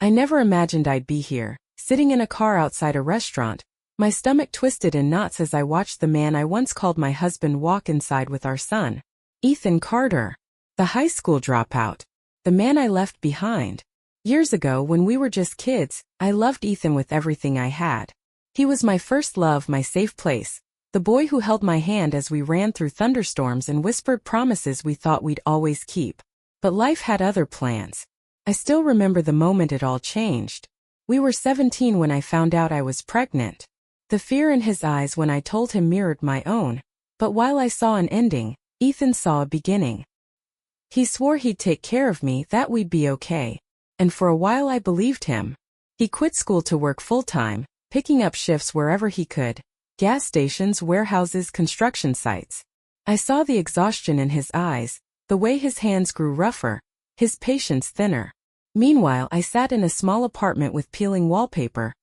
I never imagined I'd be here, sitting in a car outside a restaurant, my stomach twisted in knots as I watched the man I once called my husband walk inside with our son. Ethan Carter. The high school dropout. The man I left behind. Years ago, when we were just kids, I loved Ethan with everything I had. He was my first love, my safe place. The boy who held my hand as we ran through thunderstorms and whispered promises we thought we'd always keep. But life had other plans. I still remember the moment it all changed. We were 17 when I found out I was pregnant. The fear in his eyes when I told him mirrored my own. But while I saw an ending, Ethan saw a beginning. He swore he'd take care of me, that we'd be okay. And for a while I believed him. He quit school to work full-time, picking up shifts wherever he could. Gas stations, warehouses, construction sites. I saw the exhaustion in his eyes, the way his hands grew rougher, his patience thinner. Meanwhile, I sat in a small apartment with peeling wallpaper,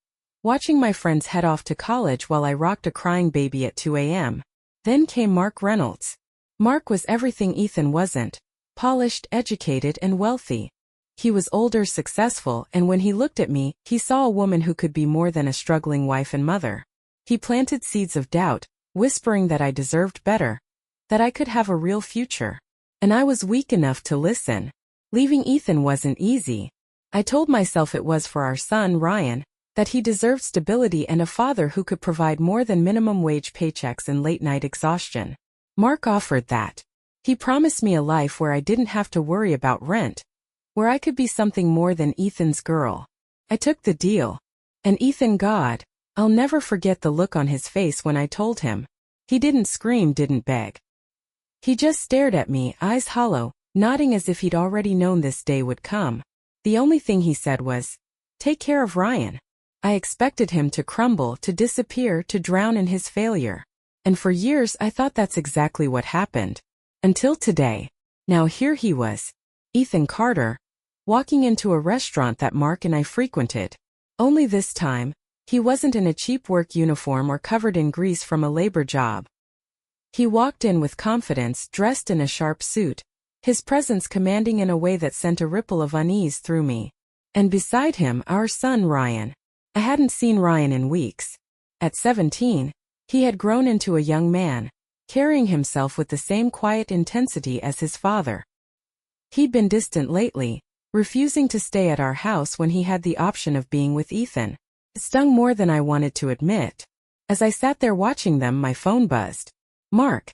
watching my friends head off to college while I rocked a crying baby at 2 a.m. Then came Mark Reynolds. Mark was everything Ethan wasn't. Polished, educated, and wealthy. He was older, successful, and when he looked at me, he saw a woman who could be more than a struggling wife and mother. He planted seeds of doubt, whispering that I deserved better, that I could have a real future. And I was weak enough to listen. Leaving Ethan wasn't easy. I told myself it was for our son, Ryan, that he deserved stability and a father who could provide more than minimum wage paychecks and late-night exhaustion. Mark offered that. He promised me a life where I didn't have to worry about rent, where I could be something more than Ethan's girl. I took the deal. And Ethan, God, I'll never forget the look on his face when I told him. He didn't scream, didn't beg. He just stared at me, eyes hollow, nodding as if he'd already known this day would come. The only thing he said was, "Take care of Ryan." I expected him to crumble, to disappear, to drown in his failure. And for years I thought that's exactly what happened. Until today. Now here he was, Ethan Carter, walking into a restaurant that Mark and I frequented. Only this time, he wasn't in a cheap work uniform or covered in grease from a labor job. He walked in with confidence, dressed in a sharp suit, his presence commanding in a way that sent a ripple of unease through me. And beside him, our son Ryan. I hadn't seen Ryan in weeks. At 17, he had grown into a young man, carrying himself with the same quiet intensity as his father. He'd been distant lately, refusing to stay at our house when he had the option of being with Ethan. It stung more than I wanted to admit. As I sat there watching them, my phone buzzed. "Mark,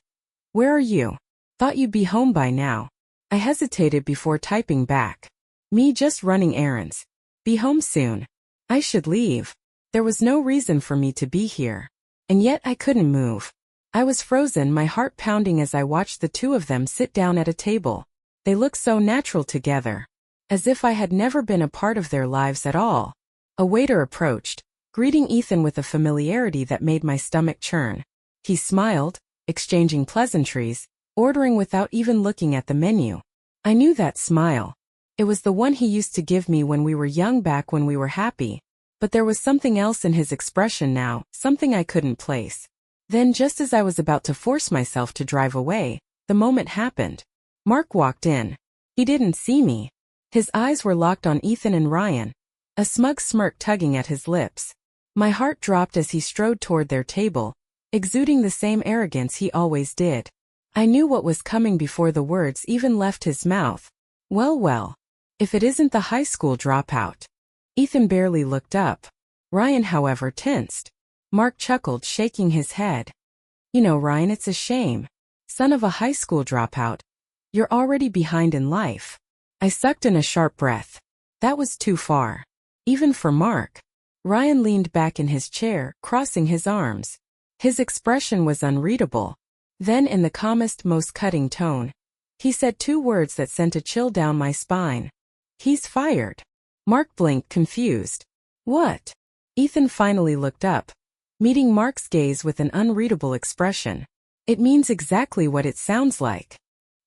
where are you? Thought you'd be home by now." I hesitated before typing back. "Me just running errands. Be home soon." I should leave. There was no reason for me to be here. And yet I couldn't move. I was frozen, my heart pounding as I watched the two of them sit down at a table. They looked so natural together. As if I had never been a part of their lives at all. A waiter approached, greeting Ethan with a familiarity that made my stomach churn. He smiled, exchanging pleasantries, ordering without even looking at the menu. I knew that smile. It was the one he used to give me when we were young, back when we were happy. But there was something else in his expression now, something I couldn't place. Then, just as I was about to force myself to drive away, the moment happened. Mark walked in. He didn't see me. His eyes were locked on Ethan and Ryan, a smug smirk tugging at his lips. My heart dropped as he strode toward their table, exuding the same arrogance he always did. I knew what was coming before the words even left his mouth. Well, if it isn't the high school dropout. Ethan barely looked up. Ryan, however, tensed. Mark chuckled, shaking his head. "You know, Ryan, it's a shame. Son of a high school dropout. You're already behind in life." I sucked in a sharp breath. That was too far. Even for Mark. Ryan leaned back in his chair, crossing his arms. His expression was unreadable. Then, in the calmest, most cutting tone, he said two words that sent a chill down my spine. "He's fired." Mark blinked, confused. "What?" Ethan finally looked up, meeting Mark's gaze with an unreadable expression. "It means exactly what it sounds like."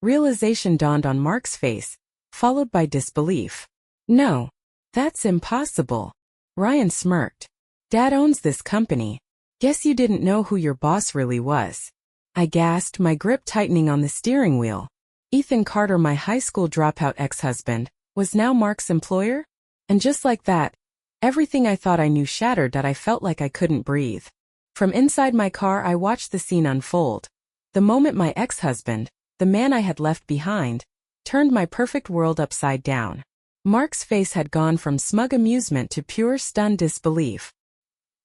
Realization dawned on Mark's face, followed by disbelief. "No, that's impossible." Ryan smirked. "Dad owns this company. Guess you didn't know who your boss really was." I gasped, my grip tightening on the steering wheel. Ethan Carter, my high school dropout ex-husband, was now Mark's employer? And just like that, everything I thought I knew shattered that I felt like I couldn't breathe. From inside my car I watched the scene unfold. The moment my ex-husband, the man I had left behind, turned my perfect world upside down. Mark's face had gone from smug amusement to pure stunned disbelief.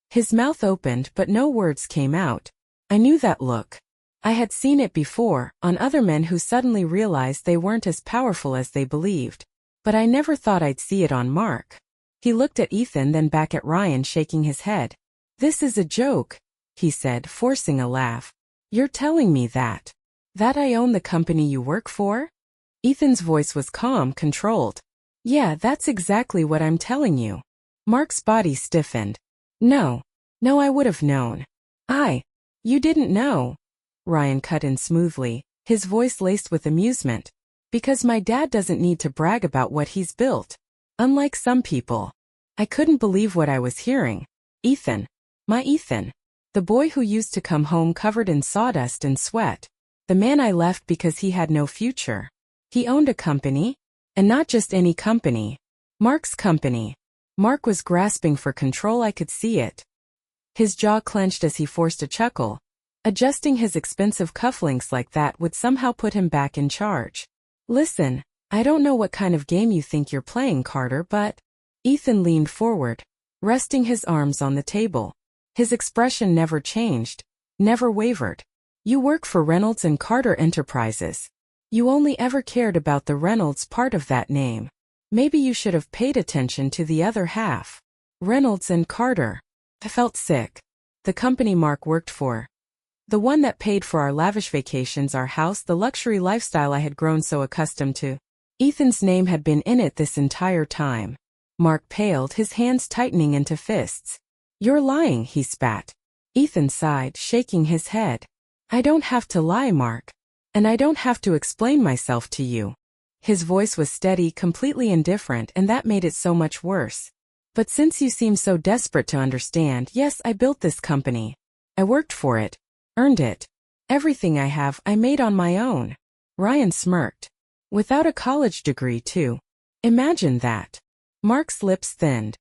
His mouth opened but no words came out. I knew that look. I had seen it before, on other men who suddenly realized they weren't as powerful as they believed. But I never thought I'd see it on Mark. He looked at Ethan then back at Ryan shaking his head. "This is a joke," he said, forcing a laugh. "You're telling me that I own the company you work for?" Ethan's voice was calm, controlled. "Yeah, that's exactly what I'm telling you." Mark's body stiffened. No, I would have known. You didn't know." Ryan cut in smoothly, his voice laced with amusement. "Because my dad doesn't need to brag about what he's built. Unlike some people." I couldn't believe what I was hearing. Ethan. My Ethan. The boy who used to come home covered in sawdust and sweat. The man I left because he had no future. He owned a company. And not just any company. Mark's company. Mark was grasping for control, I could see it. His jaw clenched as he forced a chuckle. Adjusting his expensive cufflinks like that would somehow put him back in charge. "Listen, I don't know what kind of game you think you're playing, Carter, but..." Ethan leaned forward, resting his arms on the table. His expression never changed, never wavered. "You work for Reynolds and Carter Enterprises. You only ever cared about the Reynolds part of that name. Maybe you should have paid attention to the other half. Reynolds and Carter." I felt sick. The company Mark worked for. The one that paid for our lavish vacations, our house, the luxury lifestyle I had grown so accustomed to. Ethan's name had been in it this entire time. Mark paled, his hands tightening into fists. "You're lying," he spat. Ethan sighed, shaking his head. "I don't have to lie, Mark. And I don't have to explain myself to you." His voice was steady, completely indifferent, and that made it so much worse. "But since you seem so desperate to understand, yes, I built this company. I worked for it, earned it. Everything I have, I made on my own." Ryan smirked. "Without a college degree, too. Imagine that." Mark's lips thinned.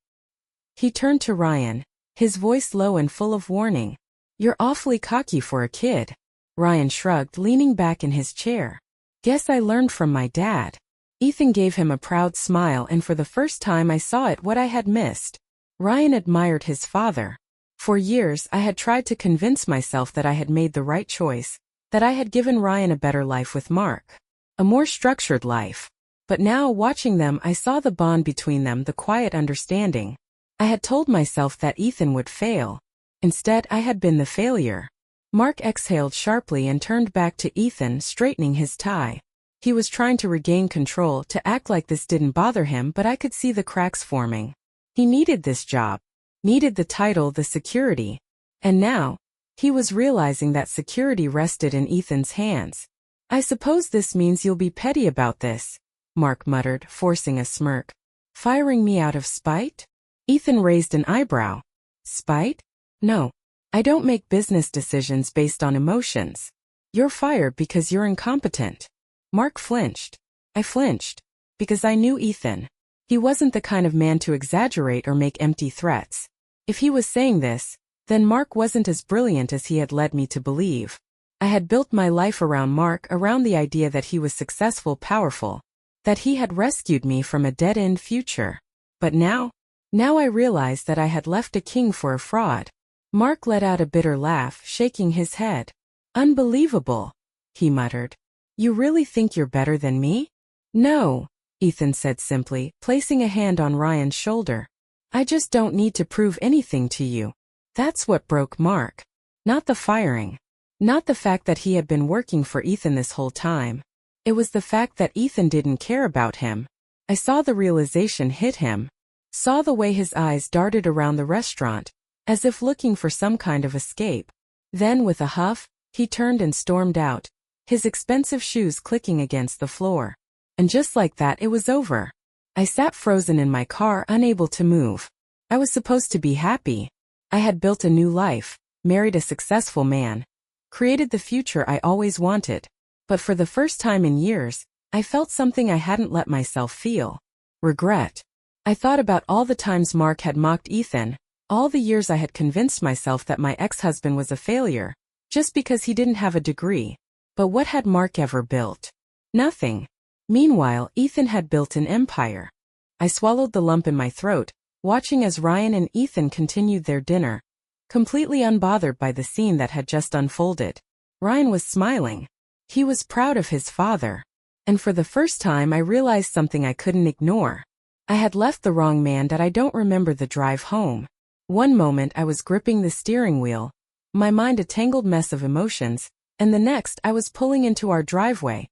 He turned to Ryan, his voice low and full of warning. "You're awfully cocky for a kid." Ryan shrugged, leaning back in his chair. "Guess I learned from my dad." Ethan gave him a proud smile, and for the first time I saw it, what I had missed. Ryan admired his father. For years I had tried to convince myself that I had made the right choice, that I had given Ryan a better life with Mark. A more structured life. But now, watching them, I saw the bond between them, the quiet understanding. I had told myself that Ethan would fail. Instead, I had been the failure. Mark exhaled sharply and turned back to Ethan, straightening his tie. He was trying to regain control, to act like this didn't bother him, but I could see the cracks forming. He needed this job. Needed the title, the security. And now, he was realizing that security rested in Ethan's hands. "I suppose this means you'll be petty about this," Mark muttered, forcing a smirk. "Firing me out of spite?" Ethan raised an eyebrow. "Spite? No. I don't make business decisions based on emotions. You're fired because you're incompetent." Mark flinched. I flinched. Because I knew Ethan. He wasn't the kind of man to exaggerate or make empty threats. If he was saying this, then Mark wasn't as brilliant as he had led me to believe. I had built my life around Mark, around the idea that he was successful, powerful, that he had rescued me from a dead-end future. But now I realized that I had left a king for a fraud. Mark let out a bitter laugh, shaking his head. "Unbelievable," he muttered. "You really think you're better than me?" "No," Ethan said simply, placing a hand on Ryan's shoulder. "I just don't need to prove anything to you." That's what broke Mark. Not the firing. Not the fact that he had been working for Ethan this whole time. It was the fact that Ethan didn't care about him. I saw the realization hit him. Saw the way his eyes darted around the restaurant, as if looking for some kind of escape. Then, with a huff, he turned and stormed out, his expensive shoes clicking against the floor. And just like that, it was over. I sat frozen in my car, unable to move. I was supposed to be happy. I had built a new life, married a successful man, created the future I always wanted. But for the first time in years, I felt something I hadn't let myself feel. Regret. I thought about all the times Mark had mocked Ethan, all the years I had convinced myself that my ex-husband was a failure, just because he didn't have a degree. But what had Mark ever built? Nothing. Meanwhile, Ethan had built an empire. I swallowed the lump in my throat, watching as Ryan and Ethan continued their dinner, completely unbothered by the scene that had just unfolded. Ryan was smiling. He was proud of his father. And for the first time I realized something I couldn't ignore. I had left the wrong man. That I don't remember the drive home. One moment I was gripping the steering wheel, my mind a tangled mess of emotions, and the next I was pulling into our driveway,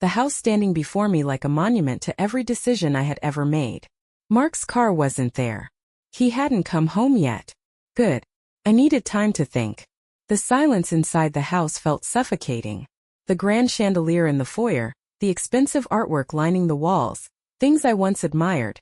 the house standing before me like a monument to every decision I had ever made. Mark's car wasn't there. He hadn't come home yet. Good. I needed time to think. The silence inside the house felt suffocating. The grand chandelier in the foyer, the expensive artwork lining the walls, things I once admired,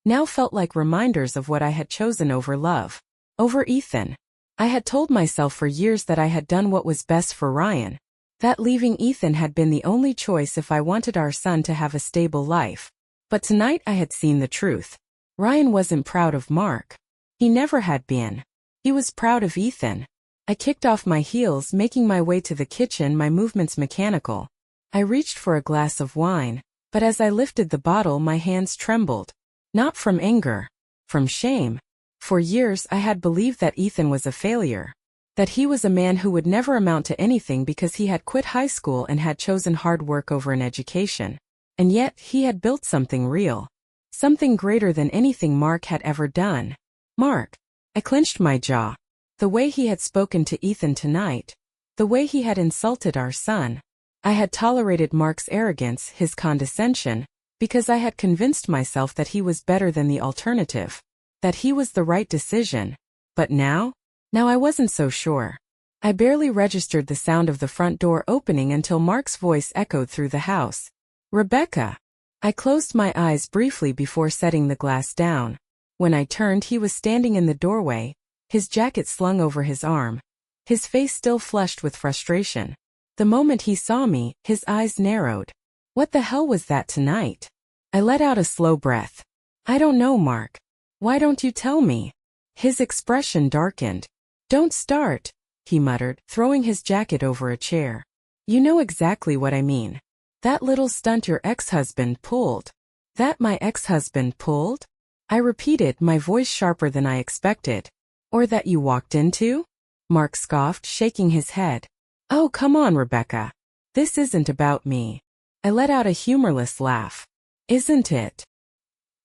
now felt like reminders of what I had chosen over love. Over Ethan. I had told myself for years that I had done what was best for Ryan, that leaving Ethan had been the only choice if I wanted our son to have a stable life. But tonight I had seen the truth. Ryan wasn't proud of Mark. He never had been. He was proud of Ethan. I kicked off my heels, making my way to the kitchen, my movements mechanical. I reached for a glass of wine, but as I lifted the bottle my hands trembled. Not from anger. From shame. For years I had believed that Ethan was a failure. That he was a man who would never amount to anything because he had quit high school and had chosen hard work over an education. And yet he had built something real. Something greater than anything Mark had ever done. Mark. I clenched my jaw. The way he had spoken to Ethan tonight. The way he had insulted our son. I had tolerated Mark's arrogance, his condescension, because I had convinced myself that he was better than the alternative. That he was the right decision. But now? Now I wasn't so sure. I barely registered the sound of the front door opening until Mark's voice echoed through the house. Rebecca. I closed my eyes briefly before setting the glass down. When I turned, he was standing in the doorway, his jacket slung over his arm, his face still flushed with frustration. The moment he saw me, his eyes narrowed. What the hell was that tonight? I let out a slow breath. I don't know, Mark. Why don't you tell me? His expression darkened. Don't start, he muttered, throwing his jacket over a chair. You know exactly what I mean. That little stunt your ex-husband pulled. That my ex-husband pulled? I repeated, my voice sharper than I expected. Or that you walked into? Mark scoffed, shaking his head. Oh, come on, Rebecca. This isn't about me. I let out a humorless laugh. Isn't it?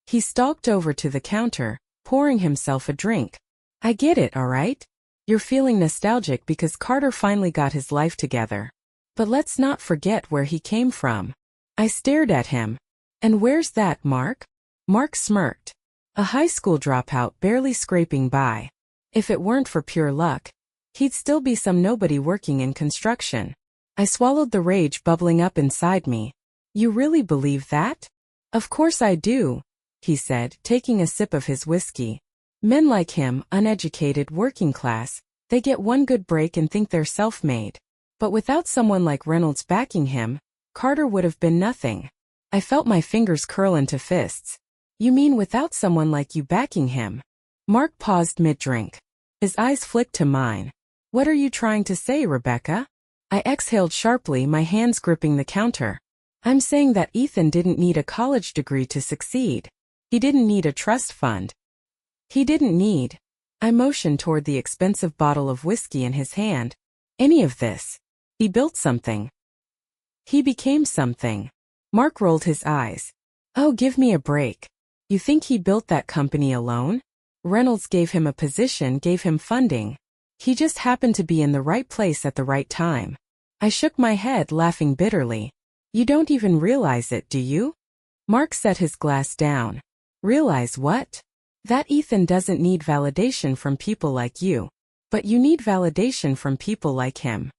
He stalked over to the counter, pouring himself a drink. I get it, all right? You're feeling nostalgic because Carter finally got his life together. But let's not forget where he came from. I stared at him. And where's that, Mark? Mark smirked. A high school dropout barely scraping by. If it weren't for pure luck, he'd still be some nobody working in construction. I swallowed the rage bubbling up inside me. You really believe that? Of course I do, he said, taking a sip of his whiskey. Men like him, uneducated, working class, they get one good break and think they're self-made. But without someone like Reynolds backing him, Carter would have been nothing. I felt my fingers curl into fists. You mean without someone like you backing him? Mark paused mid-drink. His eyes flicked to mine. What are you trying to say, Rebecca? I exhaled sharply, my hands gripping the counter. I'm saying that Ethan didn't need a college degree to succeed. He didn't need a trust fund. He didn't need. I motioned toward the expensive bottle of whiskey in his hand. Any of this. He built something. He became something. Mark rolled his eyes. Oh, give me a break. You think he built that company alone? Reynolds gave him a position, gave him funding. He just happened to be in the right place at the right time. I shook my head, laughing bitterly. You don't even realize it, do you? Mark set his glass down. Realize what? That Ethan doesn't need validation from people like you. But you need validation from people like him.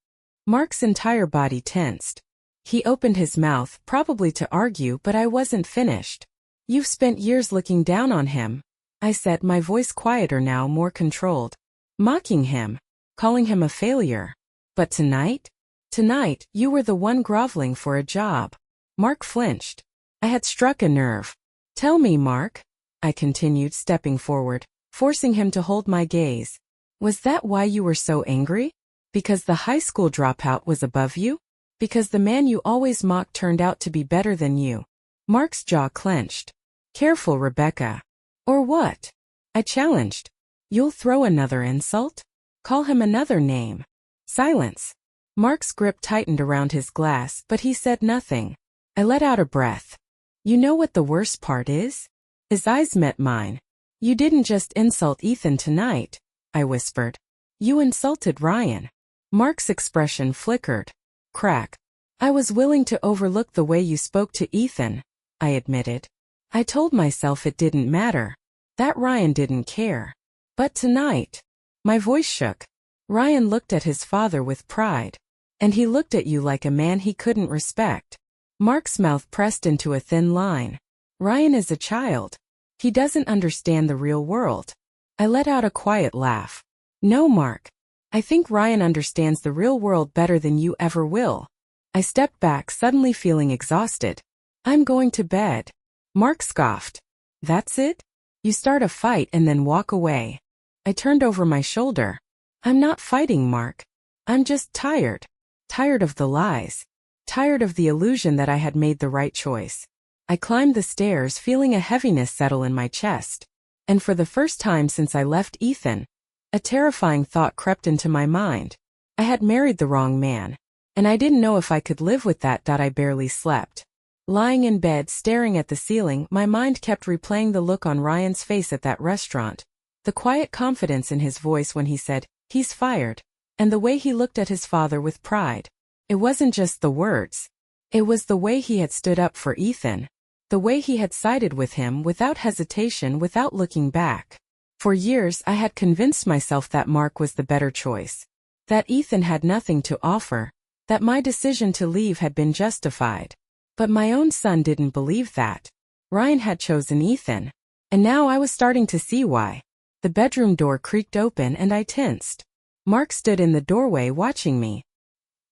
Mark's entire body tensed. He opened his mouth, probably to argue, but I wasn't finished. You've spent years looking down on him, I said, my voice quieter now, more controlled. Mocking him. Calling him a failure. But tonight? Tonight, you were the one groveling for a job. Mark flinched. I had struck a nerve. Tell me, Mark. I continued, stepping forward, forcing him to hold my gaze. Was that why you were so angry? Because the high school dropout was above you? Because the man you always mocked turned out to be better than you? Mark's jaw clenched. Careful, Rebecca. Or what? I challenged. You'll throw another insult? Call him another name. Silence. Mark's grip tightened around his glass, but he said nothing. I let out a breath. You know what the worst part is? His eyes met mine. You didn't just insult Ethan tonight, I whispered. You insulted Ryan. Mark's expression flickered. Crack. I was willing to overlook the way you spoke to Ethan, I admitted. I told myself it didn't matter. That Ryan didn't care. But tonight, my voice shook. Ryan looked at his father with pride. And he looked at you like a man he couldn't respect. Mark's mouth pressed into a thin line. Ryan is a child. He doesn't understand the real world. I let out a quiet laugh. No, Mark. I think Ryan understands the real world better than you ever will. I stepped back, suddenly feeling exhausted. I'm going to bed. Mark scoffed. That's it? You start a fight and then walk away. I turned over my shoulder. I'm not fighting, Mark. I'm just tired. Tired of the lies. Tired of the illusion that I had made the right choice. I climbed the stairs, feeling a heaviness settle in my chest. And for the first time since I left Ethan, a terrifying thought crept into my mind. I had married the wrong man. And I didn't know if I could live with that. I barely slept. Lying in bed, staring at the ceiling, my mind kept replaying the look on Ryan's face at that restaurant. The quiet confidence in his voice when he said, "He's fired." And the way he looked at his father with pride. It wasn't just the words. It was the way he had stood up for Ethan. The way he had sided with him without hesitation, without looking back. For years I had convinced myself that Mark was the better choice. That Ethan had nothing to offer. That my decision to leave had been justified. But my own son didn't believe that. Ryan had chosen Ethan. And now I was starting to see why. The bedroom door creaked open and I tensed. Mark stood in the doorway watching me.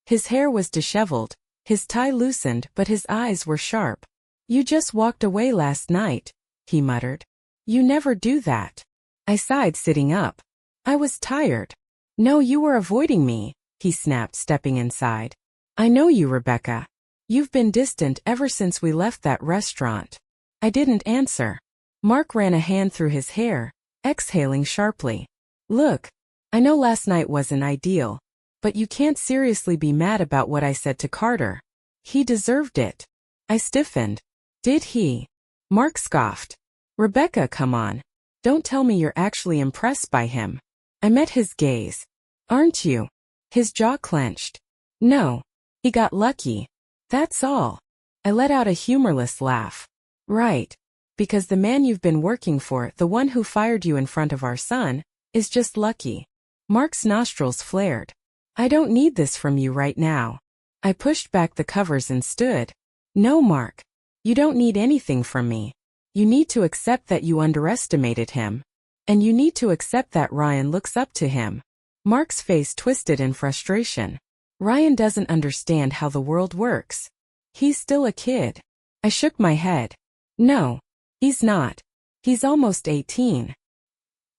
His hair was disheveled, his tie loosened, but his eyes were sharp. You just walked away last night, he muttered. You never do that. I sighed, sitting up. I was tired. No, you were avoiding me, he snapped, stepping inside. I know you, Rebecca. You've been distant ever since we left that restaurant. I didn't answer. Mark ran a hand through his hair, exhaling sharply. Look, I know last night wasn't ideal, but you can't seriously be mad about what I said to Carter. He deserved it. I stiffened. Did he? Mark scoffed. Rebecca, come on. Don't tell me you're actually impressed by him. I met his gaze. Aren't you? His jaw clenched. No. He got lucky. That's all. I let out a humorless laugh. Right. Because the man you've been working for, the one who fired you in front of our son, is just lucky. Mark's nostrils flared. I don't need this from you right now. I pushed back the covers and stood. No, Mark. You don't need anything from me. You need to accept that you underestimated him. And you need to accept that Ryan looks up to him. Mark's face twisted in frustration. Ryan doesn't understand how the world works. He's still a kid. I shook my head. No, he's not. He's almost 18.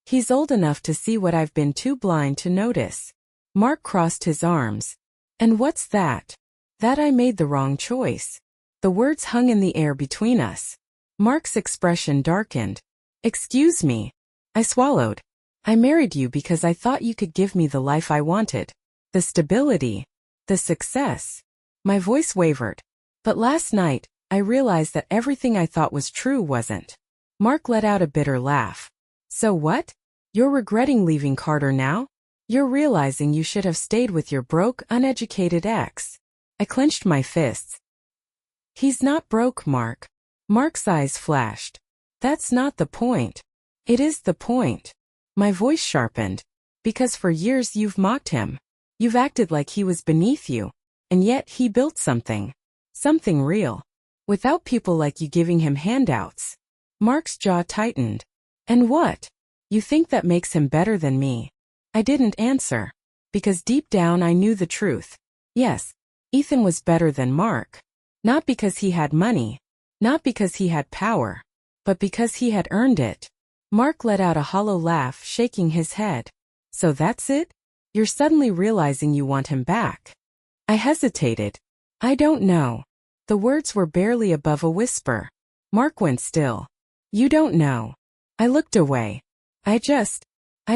He's old enough to see what I've been too blind to notice. Mark crossed his arms. And what's that? That I made the wrong choice. The words hung in the air between us. Mark's expression darkened. Excuse me. I swallowed. I married you because I thought you could give me the life I wanted. The stability. The success. My voice wavered. But last night, I realized that everything I thought was true wasn't. Mark let out a bitter laugh. So what? You're regretting leaving Carter now? You're realizing you should have stayed with your broke, uneducated ex. I clenched my fists. He's not broke, Mark. Mark's eyes flashed. That's not the point. It is the point. My voice sharpened. Because for years you've mocked him. You've acted like he was beneath you. And yet he built something. Something real. Without people like you giving him handouts. Mark's jaw tightened. And what? You think that makes him better than me? I didn't answer. Because deep down I knew the truth. Yes, Ethan was better than Mark. Not because he had money. Not because he had power. but because he had earned it. Mark let out a hollow laugh, shaking his head. So that's it? You're suddenly realizing you want him back. I hesitated. I don't know. The words were barely above a whisper. Mark went still. You don't know. I looked away. I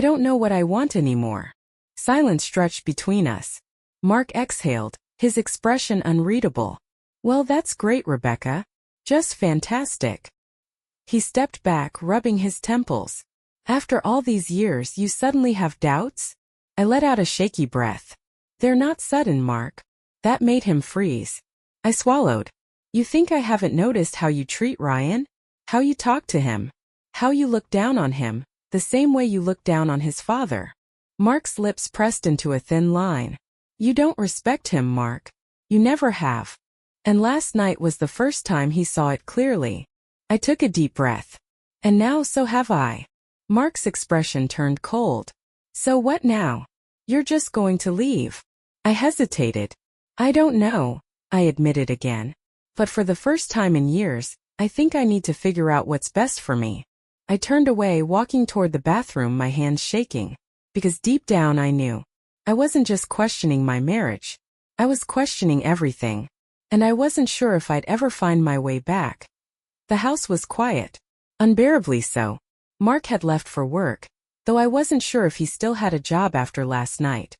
don't know what I want anymore. Silence stretched between us. Mark exhaled, his expression unreadable. Well, that's great, Rebecca. Just fantastic. He stepped back, rubbing his temples. After all these years, you suddenly have doubts? I let out a shaky breath. They're not sudden, Mark. That made him freeze. I swallowed. You think I haven't noticed how you treat Ryan? How you talk to him? How you look down on him, the same way you look down on his father? Mark's lips pressed into a thin line. You don't respect him, Mark. You never have. And last night was the first time he saw it clearly. I took a deep breath. And now so have I. Mark's expression turned cold. So what now? You're just going to leave. I hesitated. I don't know, I admitted again. But for the first time in years, I think I need to figure out what's best for me. I turned away, walking toward the bathroom, my hands shaking. Because deep down I knew. I wasn't just questioning my marriage. I was questioning everything. And I wasn't sure if I'd ever find my way back. The house was quiet. Unbearably so. Mark had left for work, though I wasn't sure if he still had a job after last night.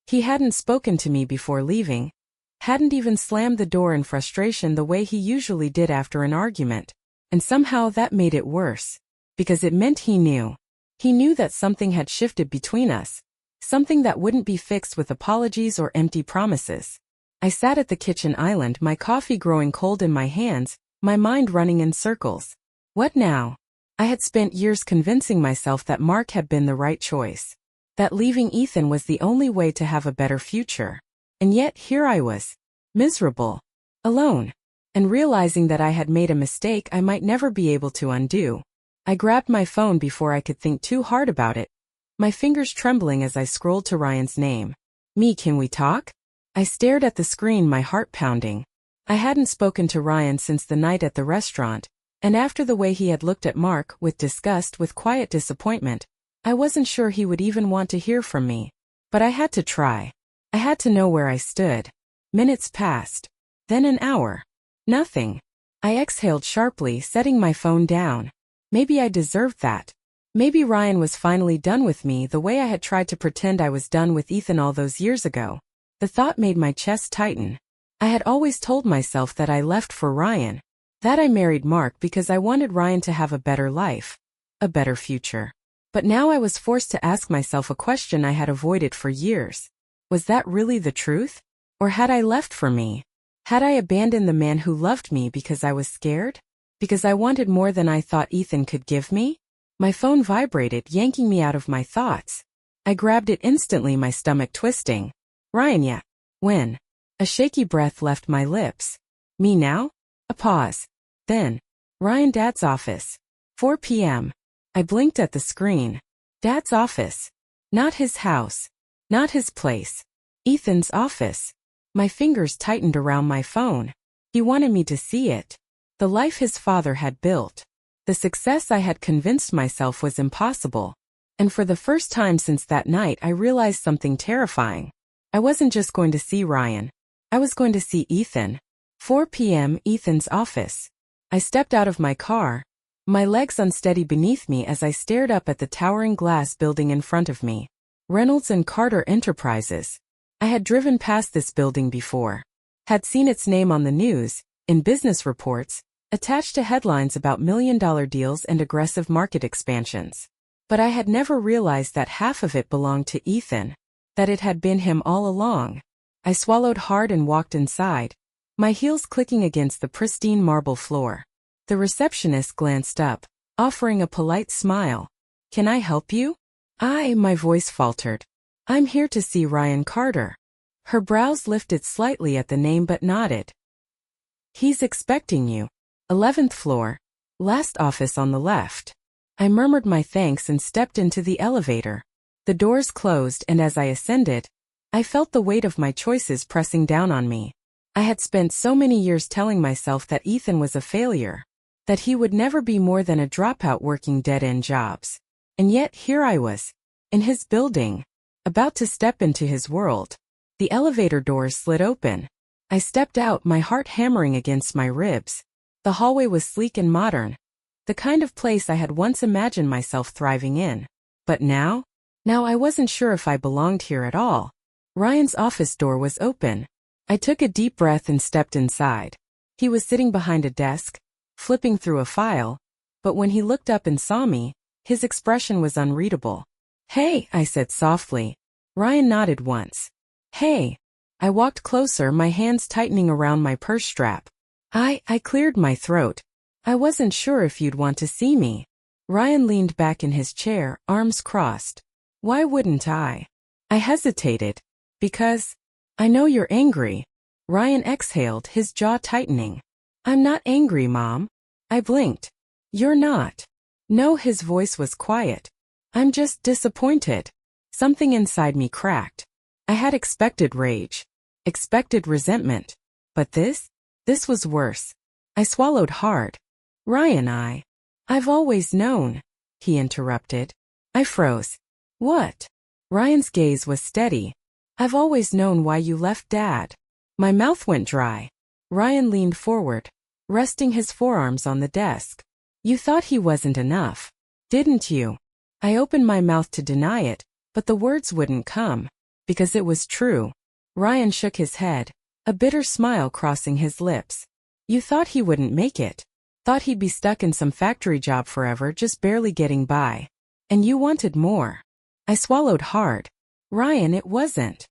He hadn't spoken to me before leaving. Hadn't even slammed the door in frustration the way he usually did after an argument. And somehow that made it worse. Because it meant he knew. He knew that something had shifted between us. Something that wouldn't be fixed with apologies or empty promises. I sat at the kitchen island, my coffee growing cold in my hands, my mind running in circles. What now? I had spent years convincing myself that Mark had been the right choice. That leaving Ethan was the only way to have a better future. And yet here I was. Miserable. Alone. And realizing that I had made a mistake I might never be able to undo. I grabbed my phone before I could think too hard about it. My fingers trembling as I scrolled to Ryan's name. Me, can we talk? I stared at the screen, my heart pounding. I hadn't spoken to Ryan since the night at the restaurant, and after the way he had looked at Mark, with disgust, with quiet disappointment, I wasn't sure he would even want to hear from me. But I had to try. I had to know where I stood. Minutes passed. Then an hour. Nothing. I exhaled sharply, setting my phone down. Maybe I deserved that. Maybe Ryan was finally done with me the way I had tried to pretend I was done with Ethan all those years ago. The thought made my chest tighten. I had always told myself that I left for Ryan. That I married Mark because I wanted Ryan to have a better life. A better future. But now I was forced to ask myself a question I had avoided for years. Was that really the truth? Or had I left for me? Had I abandoned the man who loved me because I was scared? Because I wanted more than I thought Ethan could give me? My phone vibrated, yanking me out of my thoughts. I grabbed it instantly, my stomach twisting. Ryan, yeah. When? A shaky breath left my lips. Me now? A pause. Then. Ryan, Dad's office. 4 p.m. I blinked at the screen. Dad's office. Not his house. Not his place. Ethan's office. My fingers tightened around my phone. He wanted me to see it. The life his father had built. The success I had convinced myself was impossible. And for the first time since that night I realized something terrifying. I wasn't just going to see Ryan. I was going to see Ethan. 4 p.m. Ethan's office. I stepped out of my car, my legs unsteady beneath me as I stared up at the towering glass building in front of me. Reynolds and Carter Enterprises. I had driven past this building before. Had seen its name on the news, in business reports, attached to headlines about million-dollar deals and aggressive market expansions. But I had never realized that half of it belonged to Ethan. That it had been him all along. I swallowed hard and walked inside, my heels clicking against the pristine marble floor. The receptionist glanced up, offering a polite smile. Can I help you? My voice faltered. I'm here to see Ryan Carter. Her brows lifted slightly at the name but nodded. He's expecting you. 11th floor. Last office on the left. I murmured my thanks and stepped into the elevator. The doors closed and as I ascended, I felt the weight of my choices pressing down on me. I had spent so many years telling myself that Ethan was a failure. that he would never be more than a dropout working dead-end jobs. And yet here I was, in his building, about to step into his world. The elevator doors slid open. I stepped out, my heart hammering against my ribs. The hallway was sleek and modern, the kind of place I had once imagined myself thriving in. But now I wasn't sure if I belonged here at all. Ryan's office door was open. I took a deep breath and stepped inside. He was sitting behind a desk, flipping through a file, but when he looked up and saw me, his expression was unreadable. "Hey," I said softly. Ryan nodded once. "Hey." I walked closer, my hands tightening around my purse strap. I cleared my throat. "I wasn't sure if you'd want to see me." Ryan leaned back in his chair, arms crossed. "Why wouldn't I?" I hesitated. "Because I know you're angry." Ryan exhaled, his jaw tightening. "I'm not angry, Mom." I blinked. "You're not." "No," his voice was quiet. "I'm just disappointed." Something inside me cracked. I had expected rage, expected resentment. But this was worse. I swallowed hard. "Ryan, I've always known," he interrupted. I froze. "What?" Ryan's gaze was steady. "I've always known why you left Dad." My mouth went dry. Ryan leaned forward, resting his forearms on the desk. "You thought he wasn't enough, didn't you?" I opened my mouth to deny it, but the words wouldn't come, because it was true. Ryan shook his head, a bitter smile crossing his lips. "You thought he wouldn't make it. Thought he'd be stuck in some factory job forever, just barely getting by. And you wanted more." I swallowed hard. "Ryan, it wasn't."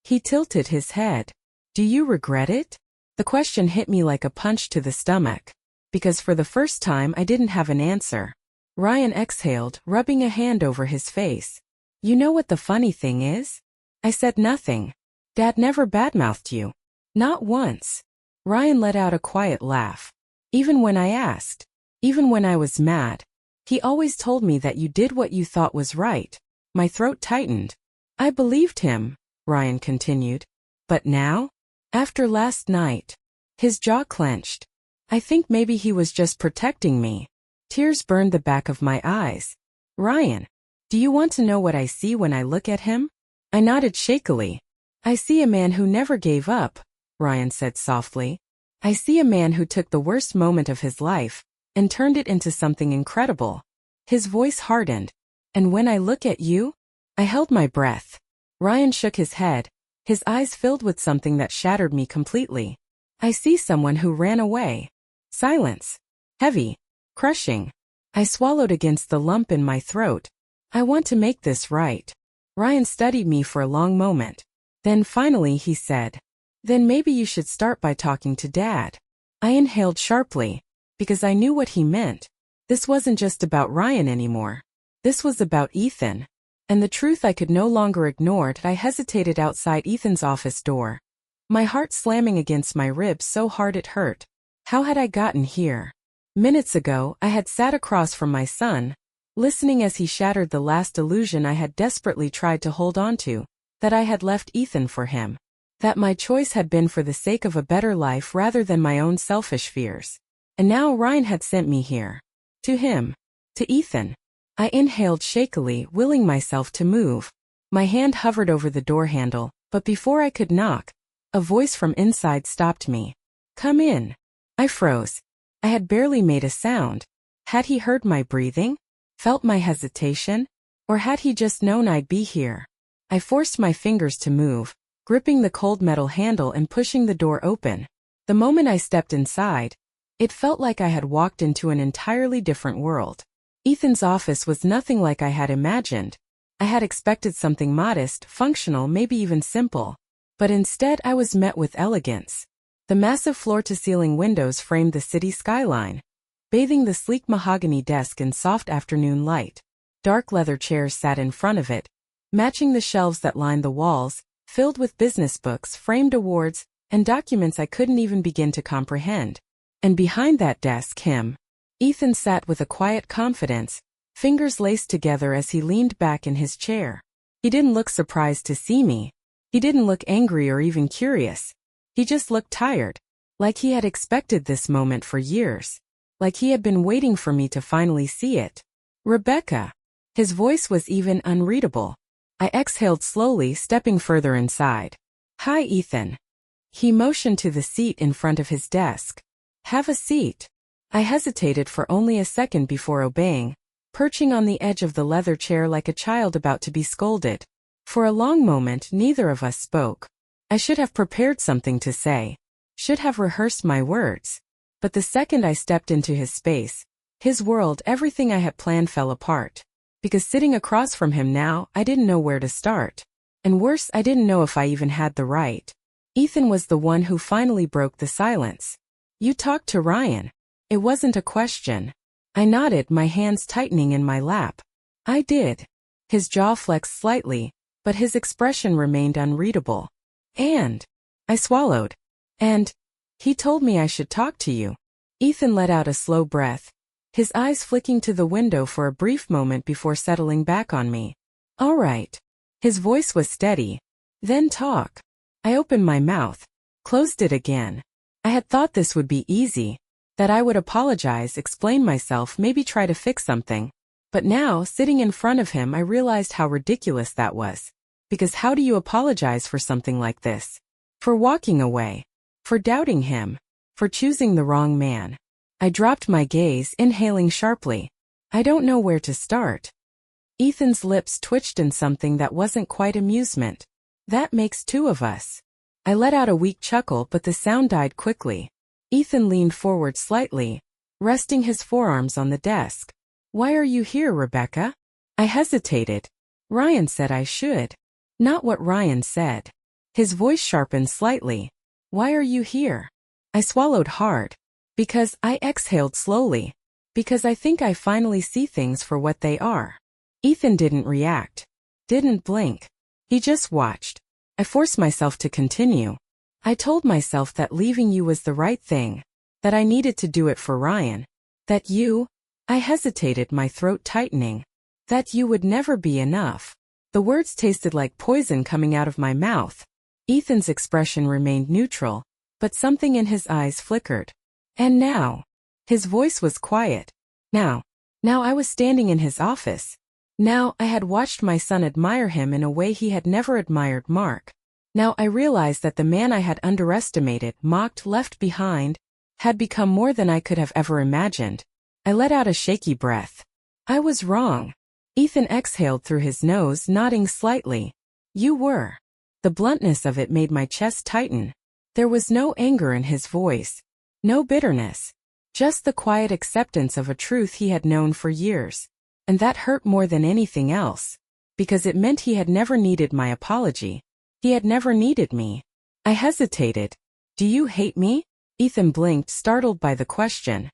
He tilted his head. "Do you regret it?" The question hit me like a punch to the stomach, because for the first time I didn't have an answer. Ryan exhaled, rubbing a hand over his face. "You know what the funny thing is?" I said nothing. "Dad never badmouthed you. Not once." Ryan let out a quiet laugh. "Even when I asked, even when I was mad, he always told me that you did what you thought was right." My throat tightened. "I believed him," Ryan continued. "But now? After last night." His jaw clenched. "I think maybe he was just protecting me." Tears burned the back of my eyes. "Ryan, do you want to know what I see when I look at him?" I nodded shakily. "I see a man who never gave up," Ryan said softly. "I see a man who took the worst moment of his life and turned it into something incredible." His voice hardened. "And when I look at you?" I held my breath. Ryan shook his head, his eyes filled with something that shattered me completely. "I see someone who ran away." Silence. Heavy. Crushing. I swallowed against the lump in my throat. "I want to make this right." Ryan studied me for a long moment. Then finally he said, "Then maybe you should start by talking to Dad." I inhaled sharply, because I knew what he meant. This wasn't just about Ryan anymore. This was about Ethan. And the truth I could no longer ignore. I hesitated outside Ethan's office door, my heart slamming against my ribs so hard it hurt. How had I gotten here? Minutes ago, I had sat across from my son, listening as he shattered the last illusion I had desperately tried to hold on to, that I had left Ethan for him. That my choice had been for the sake of a better life rather than my own selfish fears. And now Ryan had sent me here. To him. To Ethan. I inhaled shakily, willing myself to move. My hand hovered over the door handle, but before I could knock, a voice from inside stopped me. "Come in." I froze. I had barely made a sound. Had he heard my breathing? Felt my hesitation? Or had he just known I'd be here? I forced my fingers to move, gripping the cold metal handle and pushing the door open. The moment I stepped inside, it felt like I had walked into an entirely different world. Ethan's office was nothing like I had imagined. I had expected something modest, functional, maybe even simple. But instead I was met with elegance. The massive floor-to-ceiling windows framed the city skyline, bathing the sleek mahogany desk in soft afternoon light. Dark leather chairs sat in front of it, matching the shelves that lined the walls, filled with business books, framed awards, and documents I couldn't even begin to comprehend. And behind that desk, Ethan sat with a quiet confidence, fingers laced together as he leaned back in his chair. He didn't look surprised to see me. He didn't look angry or even curious. He just looked tired, like he had expected this moment for years. like he had been waiting for me to finally see it. Rebecca. His voice was even unreadable. I exhaled slowly, stepping further inside. Hi, Ethan. He motioned to the seat in front of his desk. Have a seat. I hesitated for only a second before obeying, perching on the edge of the leather chair like a child about to be scolded. For a long moment, neither of us spoke. I should have prepared something to say, should have rehearsed my words. But the second I stepped into his space, his world, everything I had planned fell apart. Because sitting across from him now, I didn't know where to start. And worse, I didn't know if I even had the right. Ethan was the one who finally broke the silence. You talked to Ryan. It wasn't a question. I nodded, my hands tightening in my lap. I did. His jaw flexed slightly, but his expression remained unreadable. And I swallowed. And he told me I should talk to you. Ethan let out a slow breath, his eyes flicking to the window for a brief moment before settling back on me. All right. His voice was steady. Then talk. I opened my mouth, closed it again. I had thought this would be easy, that I would apologize, explain myself, maybe try to fix something. But now, sitting in front of him, I realized how ridiculous that was. Because how do you apologize for something like this? For walking away. For doubting him. For choosing the wrong man. I dropped my gaze, inhaling sharply. I don't know where to start. Ethan's lips twitched in something that wasn't quite amusement. That makes two of us. I let out a weak chuckle, but the sound died quickly. Ethan leaned forward slightly, resting his forearms on the desk. Why are you here, Rebecca? I hesitated. Ryan said I should. Not what Ryan said. His voice sharpened slightly. Why are you here? I swallowed hard. Because I exhaled slowly. Because I think I finally see things for what they are. Ethan didn't react. Didn't blink. He just watched. I forced myself to continue. I told myself that leaving you was the right thing. That I needed to do it for Ryan. That you... I hesitated, my throat tightening. That you would never be enough. The words tasted like poison coming out of my mouth. Ethan's expression remained neutral, but something in his eyes flickered. And now. His voice was quiet. Now I was standing in his office. Now I had watched my son admire him in a way he had never admired Mark. Now I realized that the man I had underestimated, mocked, left behind, had become more than I could have ever imagined. I let out a shaky breath. I was wrong. Ethan exhaled through his nose, nodding slightly. You were. The bluntness of it made my chest tighten. There was no anger in his voice. No bitterness. Just the quiet acceptance of a truth he had known for years. And that hurt more than anything else. Because it meant he had never needed my apology. He had never needed me. I hesitated. Do you hate me? Ethan blinked, startled by the question.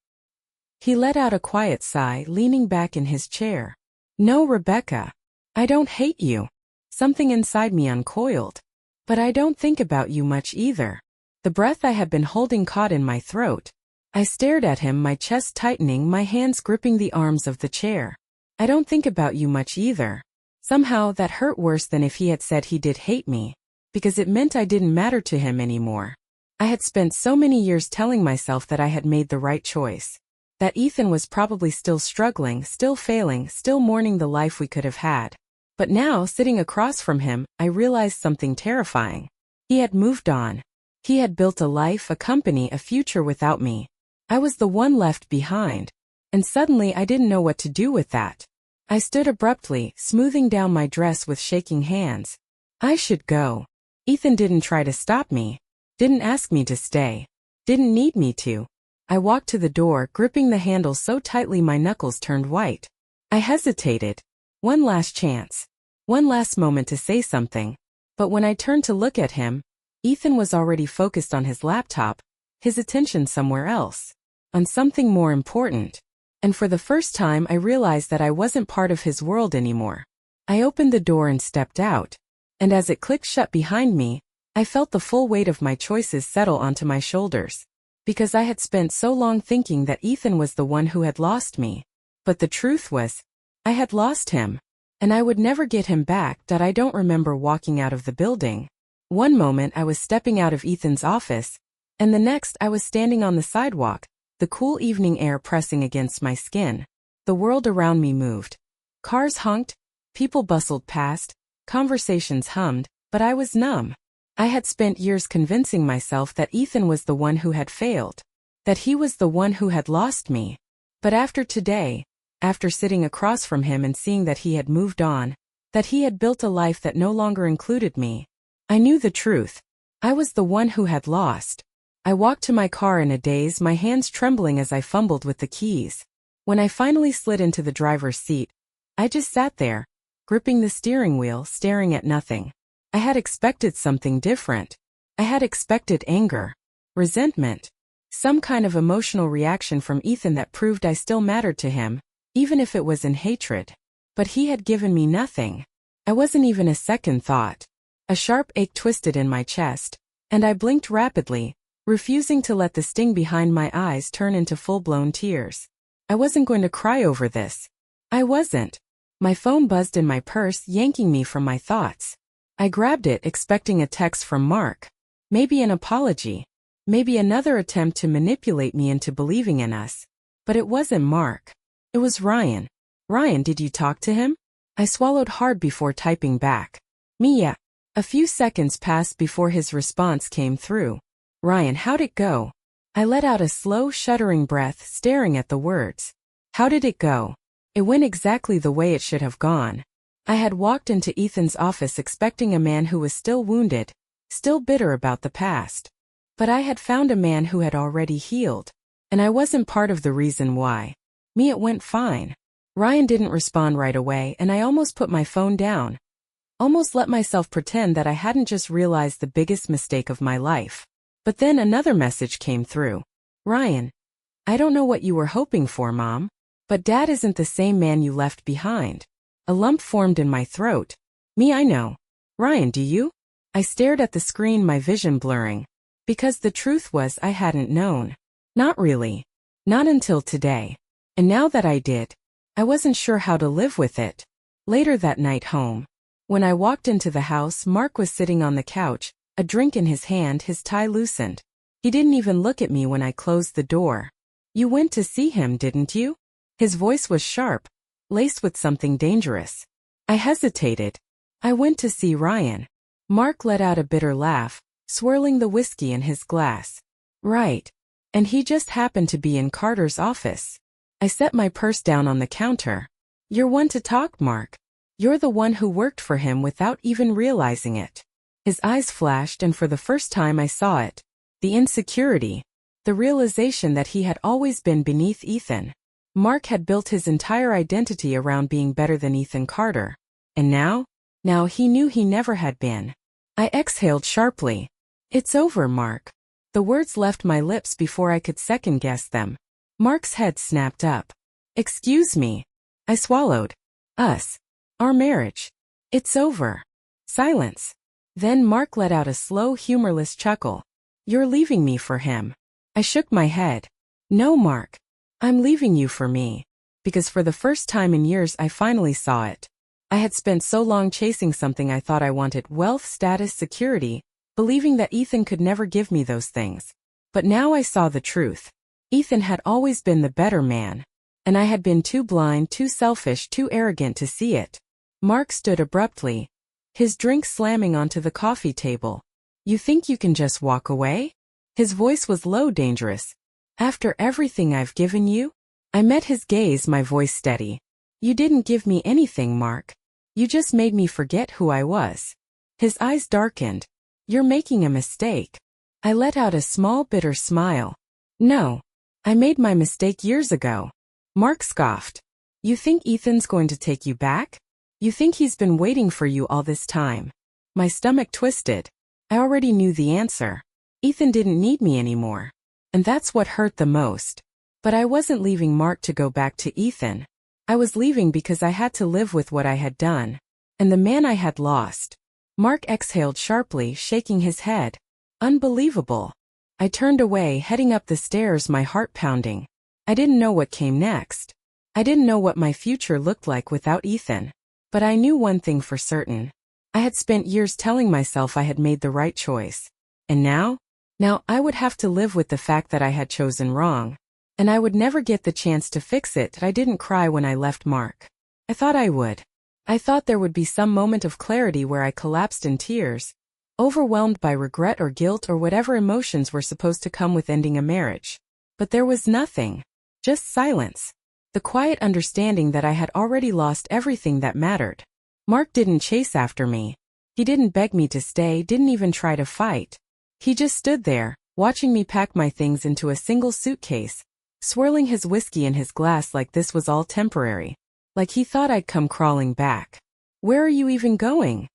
He let out a quiet sigh, leaning back in his chair. No, Rebecca. I don't hate you. Something inside me uncoiled. But I don't think about you much either. The breath I had been holding caught in my throat. I stared at him, my chest tightening, my hands gripping the arms of the chair. I don't think about you much either. Somehow that hurt worse than if he had said he did hate me. Because it meant I didn't matter to him anymore. I had spent so many years telling myself that I had made the right choice. That Ethan was probably still struggling, still failing, still mourning the life we could have had. But now, sitting across from him, I realized something terrifying. He had moved on. He had built a life, a company, a future without me. I was the one left behind. And suddenly I didn't know what to do with that. I stood abruptly, smoothing down my dress with shaking hands. I should go. Ethan didn't try to stop me. Didn't ask me to stay. Didn't need me to. I walked to the door, gripping the handle so tightly my knuckles turned white. I hesitated. One last chance. One last moment to say something. But when I turned to look at him, Ethan was already focused on his laptop, his attention somewhere else. On something more important. And for the first time I realized that I wasn't part of his world anymore. I opened the door and stepped out. And as it clicked shut behind me, I felt the full weight of my choices settle onto my shoulders. Because I had spent so long thinking that Ethan was the one who had lost me. But the truth was, I had lost him. And I would never get him back. That I don't remember walking out of the building. One moment I was stepping out of Ethan's office, and the next I was standing on the sidewalk, the cool evening air pressing against my skin. The world around me moved. Cars honked, people bustled past, conversations hummed, but I was numb. I had spent years convincing myself that Ethan was the one who had failed, that he was the one who had lost me. But after today, after sitting across from him and seeing that he had moved on, that he had built a life that no longer included me, I knew the truth. I was the one who had lost. I walked to my car in a daze, my hands trembling as I fumbled with the keys. When I finally slid into the driver's seat, I just sat there, gripping the steering wheel, staring at nothing. I had expected something different. I had expected anger, resentment, some kind of emotional reaction from Ethan that proved I still mattered to him, even if it was in hatred. But he had given me nothing. I wasn't even a second thought. A sharp ache twisted in my chest, and I blinked rapidly, refusing to let the sting behind my eyes turn into full-blown tears. I wasn't going to cry over this. I wasn't. My phone buzzed in my purse, yanking me from my thoughts. I grabbed it, expecting a text from Mark. Maybe an apology. Maybe another attempt to manipulate me into believing in us. But it wasn't Mark. It was Ryan. Ryan, did you talk to him? I swallowed hard before typing back. Mia. A few seconds passed before his response came through. Ryan, how'd it go? I let out a slow, shuddering breath, staring at the words. How did it go? It went exactly the way it should have gone. I had walked into Ethan's office expecting a man who was still wounded, still bitter about the past. But I had found a man who had already healed. And I wasn't part of the reason why. It went fine. Ryan didn't respond right away, and I almost put my phone down. Almost let myself pretend that I hadn't just realized the biggest mistake of my life. But then another message came through. Ryan, I don't know what you were hoping for, Mom. But Dad isn't the same man you left behind. A lump formed in my throat. I know. Ryan, do you? I stared at the screen, my vision blurring. Because the truth was I hadn't known. Not really. Not until today. And now that I did, I wasn't sure how to live with it. Later that night home. When I walked into the house, Mark was sitting on the couch, a drink in his hand, his tie loosened. He didn't even look at me when I closed the door. You went to see him, didn't you? His voice was sharp, laced with something dangerous. I hesitated. I went to see Ryan. Mark let out a bitter laugh, swirling the whiskey in his glass. Right. And he just happened to be in Carter's office. I set my purse down on the counter. You're one to talk, Mark. You're the one who worked for him without even realizing it. His eyes flashed, and for the first time I saw it. The insecurity. The realization that he had always been beneath Ethan. Mark had built his entire identity around being better than Ethan Carter. And now he knew he never had been. I exhaled sharply. It's over, Mark. The words left my lips before I could second-guess them. Mark's head snapped up. Excuse me. I swallowed. Us. Our marriage. It's over. Silence. Then Mark let out a slow, humorless chuckle. You're leaving me for him. I shook my head. No, Mark. I'm leaving you for me. Because for the first time in years I finally saw it. I had spent so long chasing something I thought I wanted: wealth, status, security, believing that Ethan could never give me those things. But now I saw the truth. Ethan had always been the better man. And I had been too blind, too selfish, too arrogant to see it. Mark stood abruptly, his drink slamming onto the coffee table. You think you can just walk away? His voice was low, dangerous. After everything I've given you? I met his gaze, my voice steady. You didn't give me anything, Mark. You just made me forget who I was. His eyes darkened. You're making a mistake. I let out a small, bitter smile. No. I made my mistake years ago. Mark scoffed. You think Ethan's going to take you back? You think he's been waiting for you all this time? My stomach twisted. I already knew the answer. Ethan didn't need me anymore. And that's what hurt the most. But I wasn't leaving Mark to go back to Ethan. I was leaving because I had to live with what I had done. And the man I had lost. Mark exhaled sharply, shaking his head. Unbelievable. I turned away, heading up the stairs, my heart pounding. I didn't know what came next. I didn't know what my future looked like without Ethan. But I knew one thing for certain. I had spent years telling myself I had made the right choice. And now I would have to live with the fact that I had chosen wrong. and I would never get the chance to fix it. I didn't cry when I left Mark. I thought I would. I thought there would be some moment of clarity where I collapsed in tears, overwhelmed by regret or guilt or whatever emotions were supposed to come with ending a marriage. But there was nothing. Just silence. The quiet understanding that I had already lost everything that mattered. Mark didn't chase after me. He didn't beg me to stay, didn't even try to fight. He just stood there, watching me pack my things into a single suitcase, swirling his whiskey in his glass like this was all temporary. Like he thought I'd come crawling back. "Where are you even going?"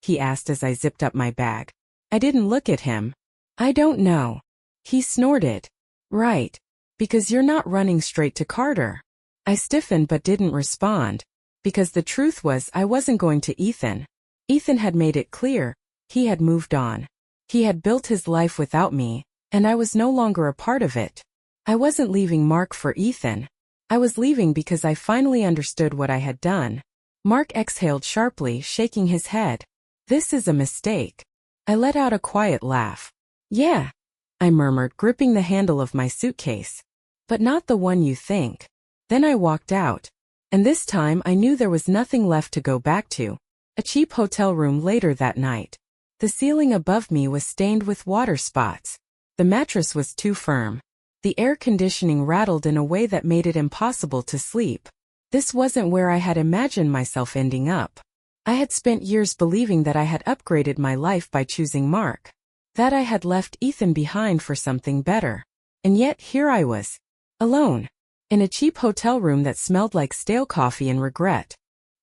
he asked as I zipped up my bag. I didn't look at him. "I don't know." He snorted. "Right. Because you're not running straight to Carter." I stiffened but didn't respond. Because the truth was I wasn't going to Ethan. Ethan had made it clear. He had moved on. He had built his life without me, and I was no longer a part of it. I wasn't leaving Mark for Ethan. I was leaving because I finally understood what I had done. Mark exhaled sharply, shaking his head. "This is a mistake." I let out a quiet laugh. "Yeah," I murmured, gripping the handle of my suitcase. "But not the one you think." Then I walked out. And this time I knew there was nothing left to go back to. A cheap hotel room later that night. The ceiling above me was stained with water spots. The mattress was too firm. The air conditioning rattled in a way that made it impossible to sleep. This wasn't where I had imagined myself ending up. I had spent years believing that I had upgraded my life by choosing Mark. That I had left Ethan behind for something better. And yet here I was. Alone. In a cheap hotel room that smelled like stale coffee and regret.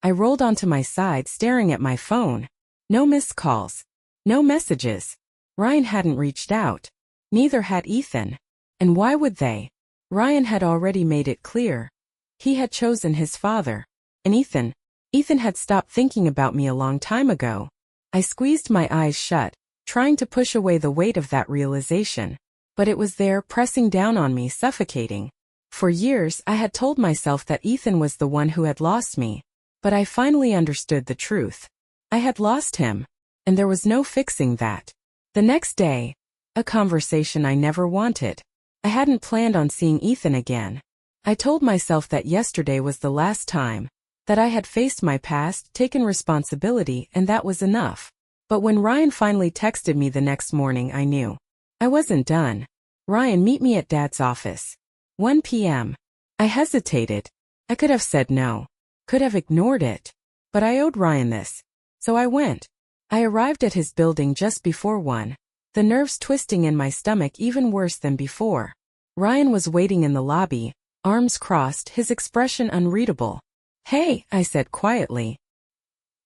I rolled onto my side staring at my phone. No missed calls. No messages. Ryan hadn't reached out. Neither had Ethan. And why would they? Ryan had already made it clear. He had chosen his father. And Ethan had stopped thinking about me a long time ago. I squeezed my eyes shut, trying to push away the weight of that realization. But it was there, pressing down on me, suffocating. For years I had told myself that Ethan was the one who had lost me. But I finally understood the truth. I had lost him. And there was no fixing that. The next day, a conversation I never wanted. I hadn't planned on seeing Ethan again. I told myself that yesterday was the last time, that I had faced my past, taken responsibility, and that was enough. But when Ryan finally texted me the next morning, I knew. I wasn't done. "Ryan, meet me at Dad's office. 1 p.m. I hesitated. I could have said no. Could have ignored it. But I owed Ryan this. So I went. I arrived at his building just before 1. The nerves twisting in my stomach even worse than before. Ryan was waiting in the lobby, arms crossed, his expression unreadable. "Hey," I said quietly.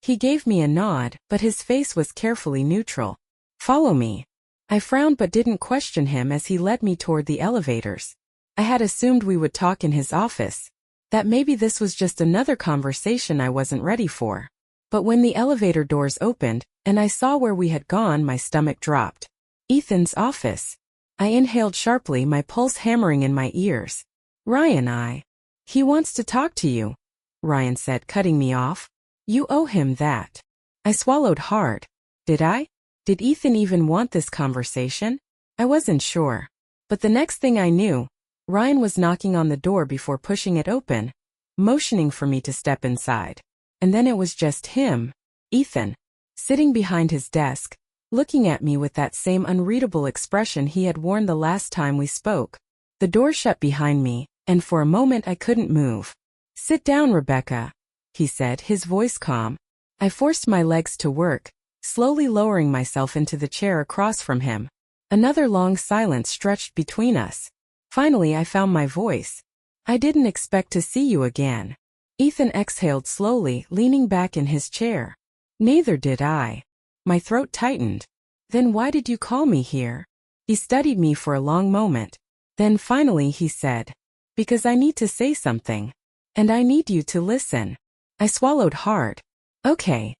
He gave me a nod, but his face was carefully neutral. "Follow me." I frowned but didn't question him as he led me toward the elevators. I had assumed we would talk in his office. That maybe this was just another conversation I wasn't ready for. But when the elevator doors opened, and I saw where we had gone, my stomach dropped. Ethan's office. I inhaled sharply, my pulse hammering in my ears. "Ryan, He wants to talk to you," Ryan said, cutting me off. "You owe him that." I swallowed hard. Did I? Did Ethan even want this conversation? I wasn't sure. But the next thing I knew, Ryan was knocking on the door before pushing it open, motioning for me to step inside. And then it was just him, Ethan, sitting behind his desk, looking at me with that same unreadable expression he had worn the last time we spoke. The door shut behind me, and for a moment I couldn't move. "Sit down, Rebecca," he said, his voice calm. I forced my legs to work, slowly lowering myself into the chair across from him. Another long silence stretched between us. Finally I found my voice. "I didn't expect to see you again." Ethan exhaled slowly, leaning back in his chair. "Neither did I." My throat tightened. "Then why did you call me here?" He studied me for a long moment. Then finally he said, "Because I need to say something. And I need you to listen." I swallowed hard. "Okay."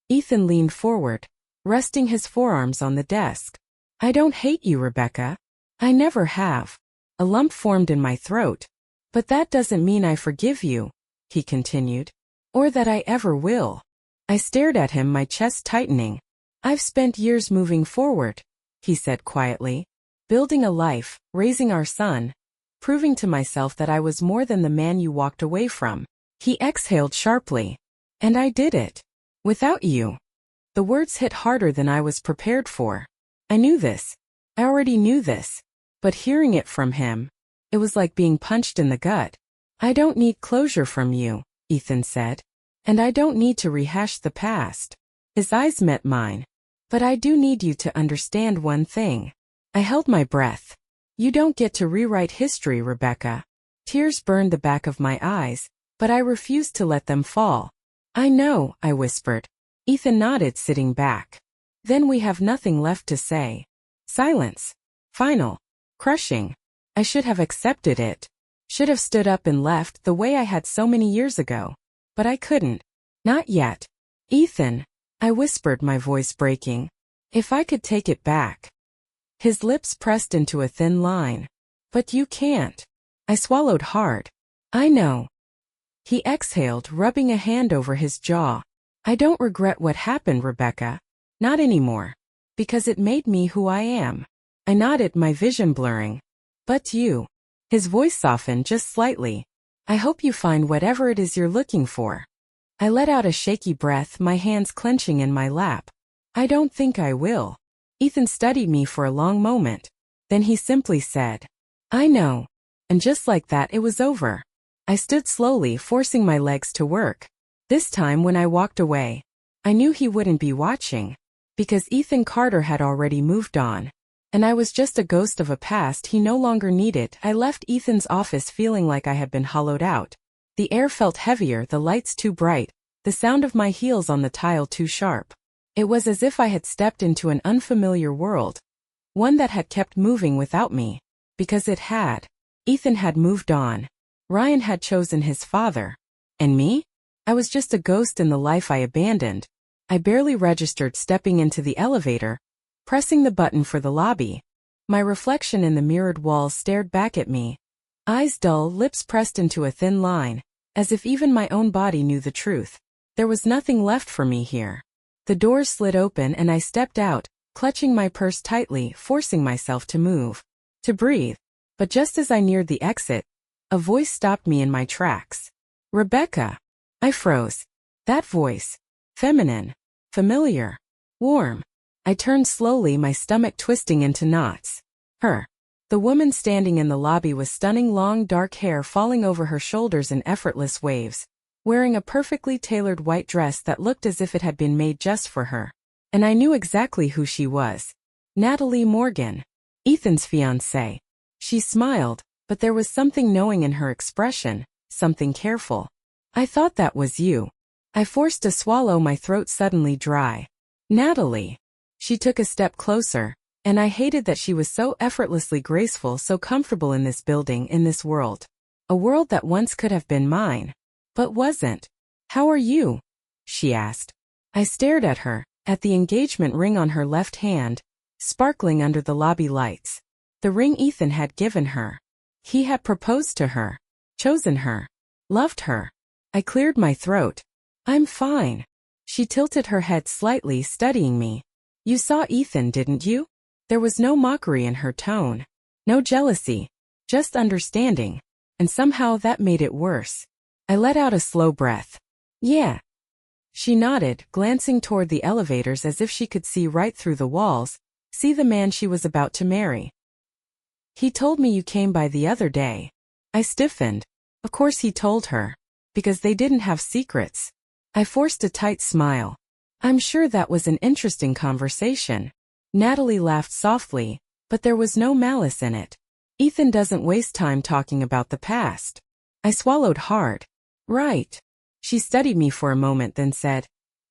Ethan leaned forward, resting his forearms on the desk. "I don't hate you, Rebecca. I never have." A lump formed in my throat. "But that doesn't mean I forgive you," he continued. "Or that I ever will." I stared at him, my chest tightening. "I've spent years moving forward," he said quietly. "Building a life, raising our son. proving to myself that I was more than the man you walked away from. He exhaled sharply. And I did it. Without you. The words hit harder than I was prepared for. I knew this. I already knew this. But hearing it from him, it was like being punched in the gut. I don't need closure from you, Ethan said. And I don't need to rehash the past. His eyes met mine. But I do need you to understand one thing. I held my breath. You don't get to rewrite history, Rebecca. Tears burned the back of my eyes, but I refused to let them fall. I know, I whispered. Ethan nodded, sitting back. Then we have nothing left to say. Silence. Final. Crushing. I should have accepted it. Should have stood up and left the way I had so many years ago. But I couldn't. Not yet. Ethan, I whispered, my voice breaking. If I could take it back. His lips pressed into a thin line. But you can't. I swallowed hard. I know. He exhaled, rubbing a hand over his jaw. I don't regret what happened, Rebecca. Not anymore. Because it made me who I am. I nodded, my vision blurring. But you. His voice softened just slightly. I hope you find whatever it is you're looking for. I let out a shaky breath, my hands clenching in my lap. I don't think I will. Ethan studied me for a long moment. Then he simply said, I know. And just like that, it was over. I stood slowly, forcing my legs to work. This time when I walked away, I knew he wouldn't be watching. Because Ethan Carter had already moved on. And I was just a ghost of a past he no longer needed. I left Ethan's office feeling like I had been hollowed out. The air felt heavier, the lights too bright, the sound of my heels on the tile too sharp. It was as if I had stepped into an unfamiliar world. One that had kept moving without me. Because it had. Ethan had moved on. Ryan had chosen his father. And me? I was just a ghost in the life I abandoned. I barely registered stepping into the elevator, pressing the button for the lobby. My reflection in the mirrored walls stared back at me. Eyes dull, lips pressed into a thin line, as if even my own body knew the truth. There was nothing left for me here. The doors slid open and I stepped out, clutching my purse tightly, forcing myself to move, to breathe. But just as I neared the exit, a voice stopped me in my tracks. Rebecca. I froze. That voice. Feminine. Familiar. Warm. I turned slowly, my stomach twisting into knots. Her. The woman standing in the lobby was stunning, long dark hair falling over her shoulders in effortless waves, wearing a perfectly tailored white dress that looked as if it had been made just for her. And I knew exactly who she was. Natalie Morgan. Ethan's fiancée. She smiled, but there was something knowing in her expression, something careful. I thought that was you. I forced a swallow, my throat suddenly dry. Natalie. She took a step closer, and I hated that she was so effortlessly graceful, so comfortable in this building, in this world. A world that once could have been mine, but wasn't. How are you? She asked. I stared at her, at the engagement ring on her left hand, sparkling under the lobby lights. The ring Ethan had given her. He had proposed to her, chosen her, loved her. I cleared my throat. I'm fine. She tilted her head slightly, studying me. You saw Ethan, didn't you? There was no mockery in her tone. No jealousy. Just understanding. And somehow that made it worse. I let out a slow breath. Yeah. She nodded, glancing toward the elevators as if she could see right through the walls, see the man she was about to marry. He told me you came by the other day. I stiffened. Of course he told her. Because they didn't have secrets. I forced a tight smile. I'm sure that was an interesting conversation. Natalie laughed softly, but there was no malice in it. Ethan doesn't waste time talking about the past. I swallowed hard. Right. She studied me for a moment, then said,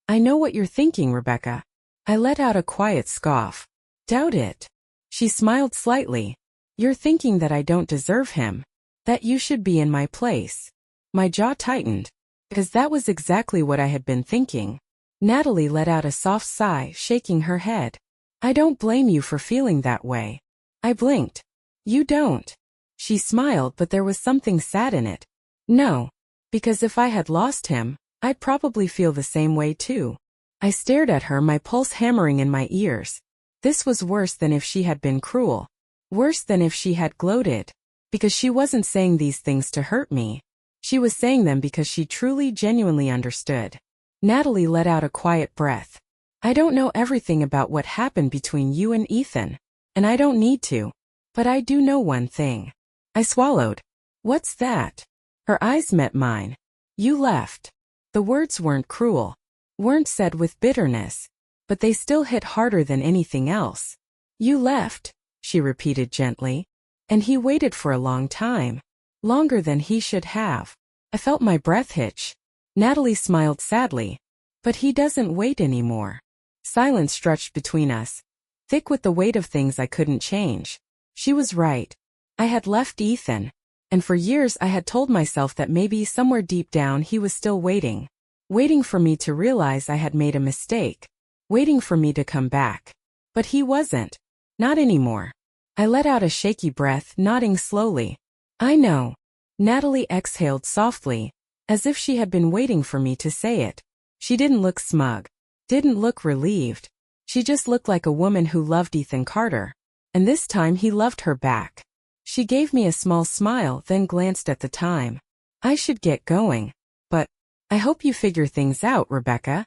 I know what you're thinking, Rebecca. I let out a quiet scoff. Doubt it. She smiled slightly. You're thinking that I don't deserve him. That you should be in my place. My jaw tightened. Because that was exactly what I had been thinking. Natalie let out a soft sigh, shaking her head. I don't blame you for feeling that way. I blinked. You don't. She smiled, but there was something sad in it. No. Because if I had lost him, I'd probably feel the same way too. I stared at her, my pulse hammering in my ears. This was worse than if she had been cruel. Worse than if she had gloated. Because she wasn't saying these things to hurt me. She was saying them because she truly, genuinely understood. Natalie let out a quiet breath. I don't know everything about what happened between you and Ethan. And I don't need to. But I do know one thing. I swallowed. What's that? Her eyes met mine. You left. The words weren't cruel. Weren't said with bitterness. But they still hit harder than anything else. You left, she repeated gently. And he waited for a long time. Longer than he should have. I felt my breath hitch. Natalie smiled sadly. But he doesn't wait anymore. Silence stretched between us, thick with the weight of things I couldn't change. She was right. I had left Ethan. And for years I had told myself that maybe somewhere deep down he was still waiting. Waiting for me to realize I had made a mistake. Waiting for me to come back. But he wasn't. Not anymore. I let out a shaky breath, nodding slowly. I know. Natalie exhaled softly, as if she had been waiting for me to say it. She didn't look smug. Didn't look relieved. She just looked like a woman who loved Ethan Carter. And this time he loved her back. She gave me a small smile, then glanced at the time. I should get going. But I hope you figure things out, Rebecca.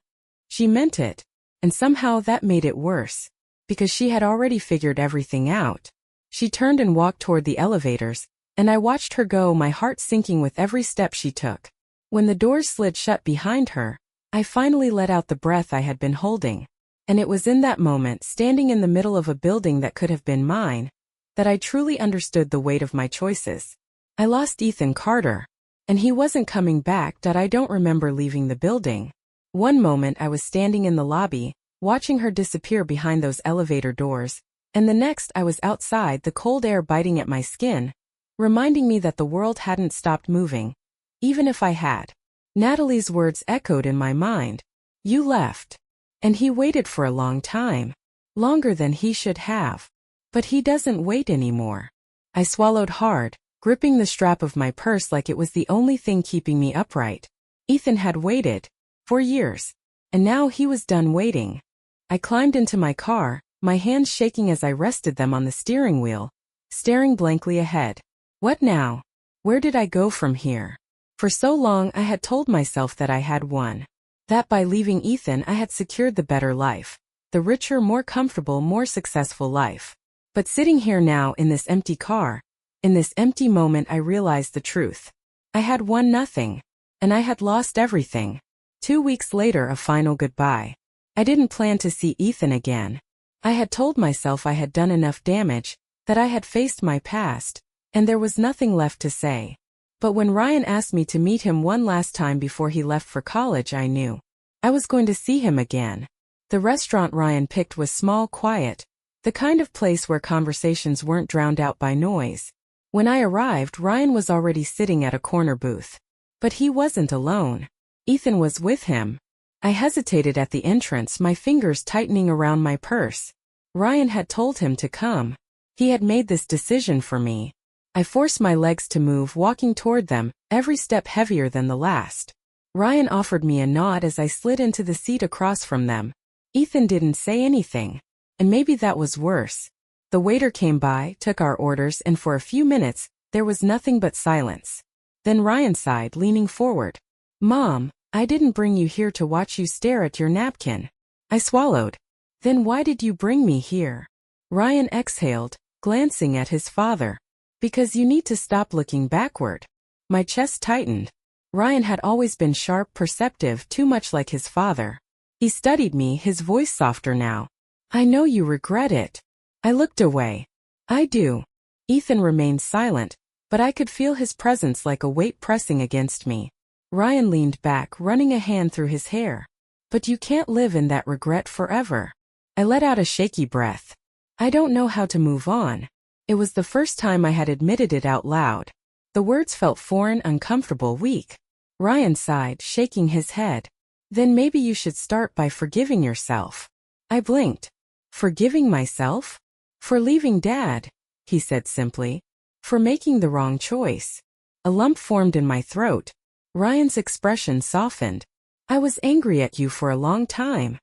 She meant it. And somehow that made it worse. Because she had already figured everything out. She turned and walked toward the elevators, and I watched her go, my heart sinking with every step she took. When the doors slid shut behind her, I finally let out the breath I had been holding. And it was in that moment, standing in the middle of a building that could have been mine, that I truly understood the weight of my choices. I lost Ethan Carter. And he wasn't coming back. I don't remember leaving the building. One moment I was standing in the lobby, watching her disappear behind those elevator doors, and the next I was outside, the cold air biting at my skin, reminding me that the world hadn't stopped moving, even if I had. Natalie's words echoed in my mind. You left. And he waited for a long time. Longer than he should have. But he doesn't wait anymore. I swallowed hard, gripping the strap of my purse like it was the only thing keeping me upright. Ethan had waited. For years. And now he was done waiting. I climbed into my car, my hands shaking as I rested them on the steering wheel, staring blankly ahead. What now? Where did I go from here? For so long I had told myself that I had won. That by leaving Ethan I had secured the better life. The richer, more comfortable, more successful life. But sitting here now in this empty car, in this empty moment I realized the truth. I had won nothing. And I had lost everything. 2 weeks later, a final goodbye. I didn't plan to see Ethan again. I had told myself I had done enough damage, that I had faced my past, and there was nothing left to say. But when Ryan asked me to meet him one last time before he left for college, I knew I was going to see him again. The restaurant Ryan picked was small, quiet, the kind of place where conversations weren't drowned out by noise. When I arrived, Ryan was already sitting at a corner booth. But he wasn't alone. Ethan was with him. I hesitated at the entrance, my fingers tightening around my purse. Ryan had told him to come. He had made this decision for me. I forced my legs to move, walking toward them, every step heavier than the last. Ryan offered me a nod as I slid into the seat across from them. Ethan didn't say anything. And maybe that was worse. The waiter came by, took our orders, and for a few minutes, there was nothing but silence. Then Ryan sighed, leaning forward. Mom, I didn't bring you here to watch you stare at your napkin. I swallowed. Then why did you bring me here? Ryan exhaled, glancing at his father. Because you need to stop looking backward. My chest tightened. Ryan had always been sharp, perceptive, too much like his father. He studied me, his voice softer now. I know you regret it. I looked away. I do. Ethan remained silent, but I could feel his presence like a weight pressing against me. Ryan leaned back, running a hand through his hair. But you can't live in that regret forever. I let out a shaky breath. I don't know how to move on. It was the first time I had admitted it out loud. The words felt foreign, uncomfortable, weak. Ryan sighed, shaking his head. Then maybe you should start by forgiving yourself. I blinked. Forgiving myself? For leaving Dad, he said simply. For making the wrong choice. A lump formed in my throat. Ryan's expression softened. I was angry at you for a long time.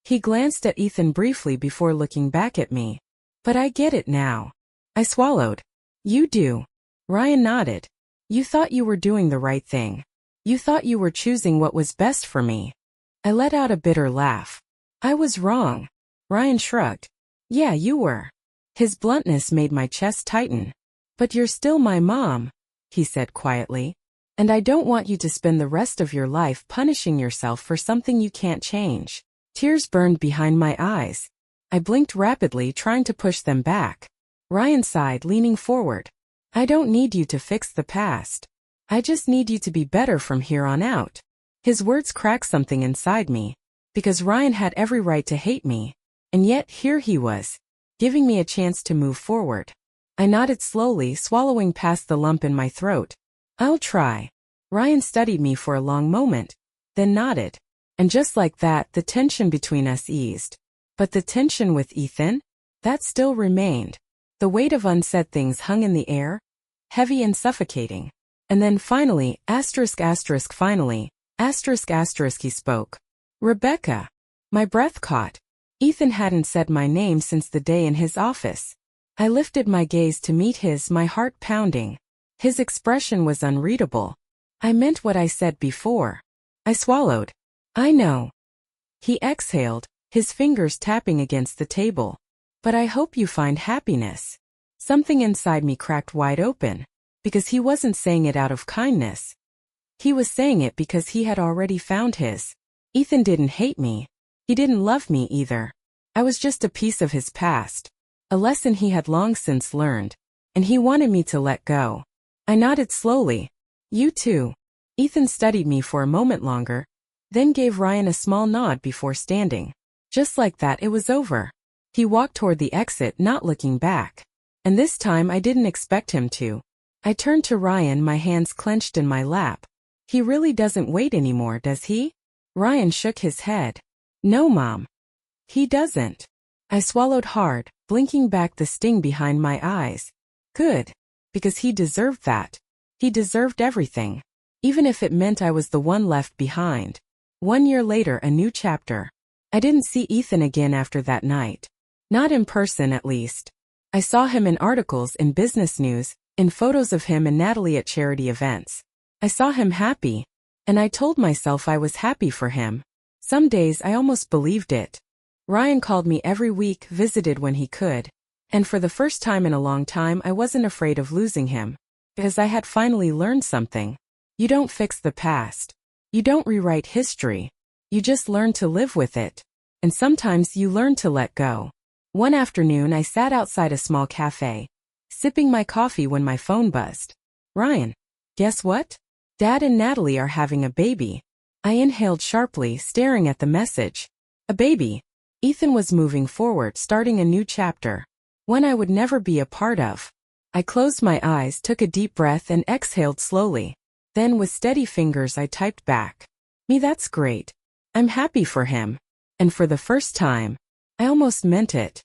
He glanced at Ethan briefly before looking back at me. But I get it now. I swallowed. You do. Ryan nodded. You thought you were doing the right thing. You thought you were choosing what was best for me. I let out a bitter laugh. I was wrong. Ryan shrugged. Yeah, you were. His bluntness made my chest tighten. But you're still my mom, he said quietly. And I don't want you to spend the rest of your life punishing yourself for something you can't change. Tears burned behind my eyes. I blinked rapidly, trying to push them back. Ryan sighed, leaning forward. I don't need you to fix the past. I just need you to be better from here on out. His words cracked something inside me, because Ryan had every right to hate me, and yet here he was, giving me a chance to move forward. I nodded slowly, swallowing past the lump in my throat. I'll try. Ryan studied me for a long moment, then nodded. And just like that, the tension between us eased. But the tension with Ethan? That still remained. The weight of unsaid things hung in the air, heavy and suffocating. And then finally, finally, he spoke. Rebecca. My breath caught. Ethan hadn't said my name since the day in his office. I lifted my gaze to meet his, my heart pounding. His expression was unreadable. I meant what I said before. I swallowed. I know. He exhaled, his fingers tapping against the table. But I hope you find happiness. Something inside me cracked wide open, because he wasn't saying it out of kindness. He was saying it because he had already found his. Ethan didn't hate me. He didn't love me either. I was just a piece of his past. A lesson he had long since learned, and he wanted me to let go. I nodded slowly. You too. Ethan studied me for a moment longer, then gave Ryan a small nod before standing. Just like that, it was over. He walked toward the exit, not looking back. And this time I didn't expect him to. I turned to Ryan, my hands clenched in my lap. He really doesn't wait anymore, does he? Ryan shook his head. No, Mom. He doesn't. I swallowed hard, blinking back the sting behind my eyes. Good. Because he deserved that. He deserved everything. Even if it meant I was the one left behind. 1 year later, a new chapter. I didn't see Ethan again after that night. Not in person, at least. I saw him in articles in business news, in photos of him and Natalie at charity events. I saw him happy, and I told myself I was happy for him. Some days I almost believed it. Ryan called me every week, visited when he could, and for the first time in a long time I wasn't afraid of losing him, because I had finally learned something. You don't fix the past. You don't rewrite history. You just learn to live with it. And sometimes you learn to let go. One afternoon I sat outside a small cafe, sipping my coffee when my phone buzzed. Ryan. Guess what? Dad and Natalie are having a baby. I inhaled sharply, staring at the message. A baby. Ethan was moving forward, starting a new chapter. One I would never be a part of. I closed my eyes, took a deep breath and exhaled slowly. Then with steady fingers I typed back. Me, that's great. I'm happy for him. And for the first time, I almost meant it.